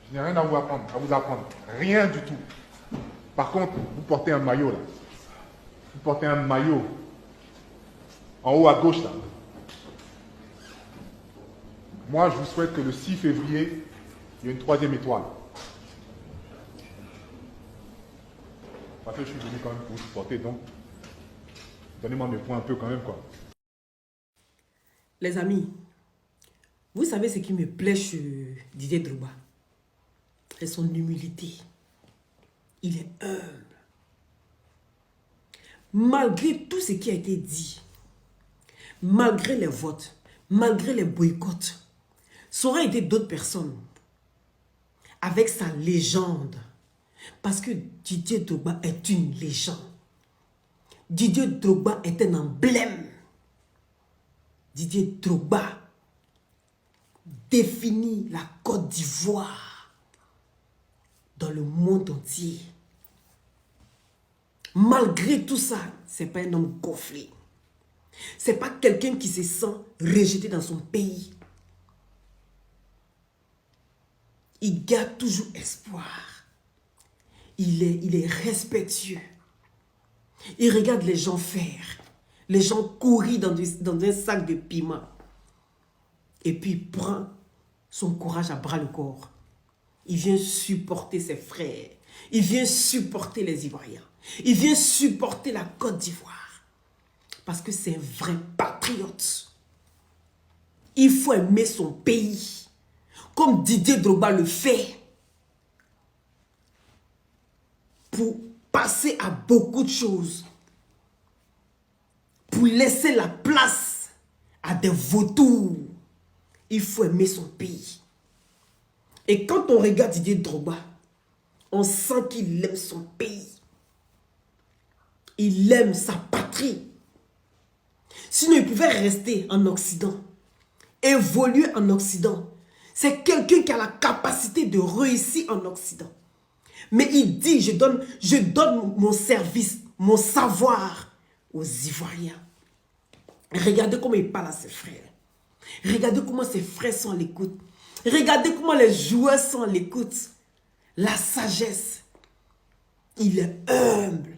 Je n'ai rien à vous apprendre. Rien du tout. Par contre, vous portez un maillot là. Vous portez un maillot. En haut à gauche là. Moi, je vous souhaite que le 6 février, il y ait une 3e étoile. Parce que je suis venu quand même pour vous supporter, donc donnez-moi mes points un peu quand même, quoi. Les amis, vous savez ce qui me plaît chez Didier Drogba? C'est son humilité. Il est humble. Malgré tout ce qui a été dit, malgré les votes, malgré les boycotts, ça aurait été d'autres personnes avec sa légende. Parce que Didier Drogba est une légende. Didier Drogba est un emblème. Didier Drogba définit la Côte d'Ivoire dans le monde entier. Malgré tout ça, ce n'est pas un homme gonflé. Ce n'est pas quelqu'un qui se sent rejeté dans son pays. Il garde toujours espoir. Il est respectueux. Il regarde les gens faire. Les gens courir dans un sac de piment. Et puis il prend son courage à bras le corps. Il vient supporter ses frères. Il vient supporter les Ivoiriens. Il vient supporter la Côte d'Ivoire. Parce que c'est un vrai patriote. Il faut aimer son pays. Comme Didier Drogba le fait. Pour passer à beaucoup de choses. Pour laisser la place à des vautours. Il faut aimer son pays. Et quand on regarde Didier Drogba, on sent qu'il aime son pays. Il aime sa patrie. Sinon, il pouvait rester en Occident. Évoluer en Occident. C'est quelqu'un qui a la capacité de réussir en Occident. Mais il dit, je donne mon service, mon savoir aux Ivoiriens. Regardez comment il parle à ses frères. Regardez comment ses frères sont à l'écoute. Regardez comment les joueurs sont à l'écoute. La sagesse. Il est humble.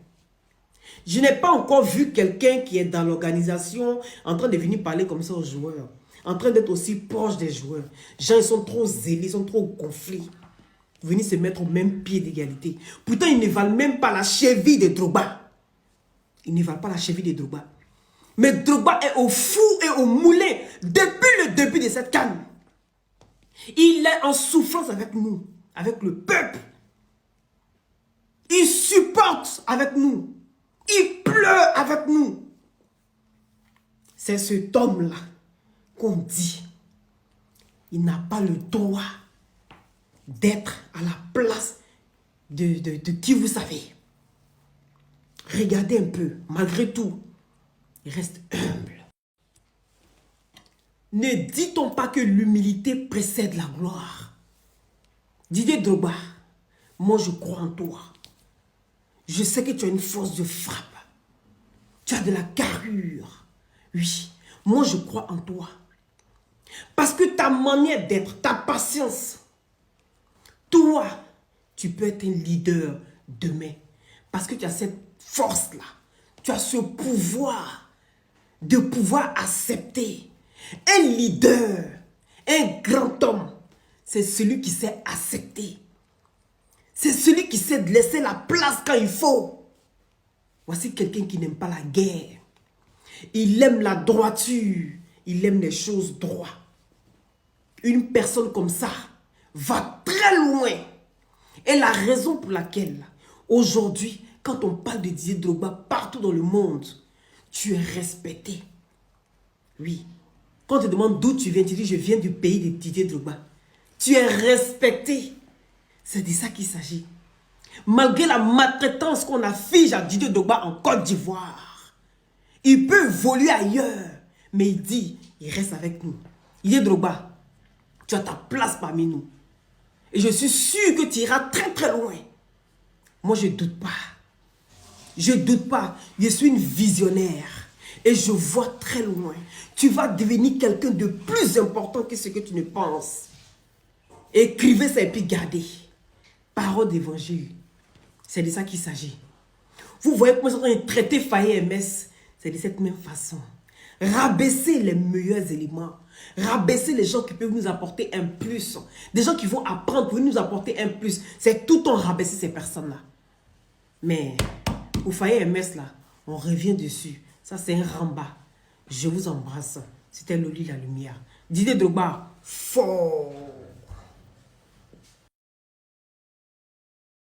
Je n'ai pas encore vu quelqu'un qui est dans l'organisation en train de venir parler comme ça aux joueurs. En train d'être aussi proche des joueurs. Les gens, ils sont trop zélés, ils sont trop gonflés. Venir se mettre au même pied d'égalité. Pourtant, ils ne valent même pas la cheville de Drogba. Ils ne valent pas la cheville de Drogba. Mais Drogba est au fou et au moulin depuis le début de cette CAN. Il est en souffrance avec nous, avec le peuple. Il supporte avec nous. Il pleure avec nous. C'est cet homme-là qu'on dit, il n'a pas le droit d'être à la place de qui vous savez. Regardez un peu, malgré tout, il reste humble. Ne dit-on pas que l'humilité précède la gloire? Didier Drogba, moi je crois en toi. Je sais que tu as une force de frappe. Tu as de la carrure. Oui, moi je crois en toi. Parce que ta manière d'être, ta patience, toi, tu peux être un leader demain. Parce que tu as cette force-là. Tu as ce pouvoir de pouvoir accepter. Un leader, un grand homme, c'est celui qui sait accepter. C'est celui qui sait laisser la place quand il faut. Voici quelqu'un qui n'aime pas la guerre. Il aime la droiture. Il aime les choses droites. Une personne comme ça va très loin. Et la raison pour laquelle, aujourd'hui, quand on parle de Didier Drogba partout dans le monde, tu es respecté. Oui. Quand on te demande d'où tu viens, tu dis je viens du pays de Didier Drogba. Tu es respecté. C'est de ça qu'il s'agit. Malgré la maltraitance qu'on affiche à Didier Drogba en Côte d'Ivoire, il peut évoluer ailleurs. Mais il dit, il reste avec nous. Didier Drogba, tu as ta place parmi nous. Et je suis sûr que tu iras très très loin. Moi, je ne doute pas. Je ne doute pas. Je suis une visionnaire. Et je vois très loin. Tu vas devenir quelqu'un de plus important que ce que tu ne penses. Écrivez ça et puis gardez. Parole d'évangile. C'est de ça qu'il s'agit. Vous voyez comment ils sont en train de traiter Faye MS. C'est de cette même façon. Rabaisser les meilleurs éléments. Rabaisser les gens qui peuvent nous apporter un plus. Des gens qui vont apprendre pour nous apporter un plus. C'est tout le temps rabaisser ces personnes-là. Mais pour Faye MS, là, on revient dessus. Ça, c'est un ramba. Je vous embrasse. C'était Loli la lumière. Didier Drogba, fort.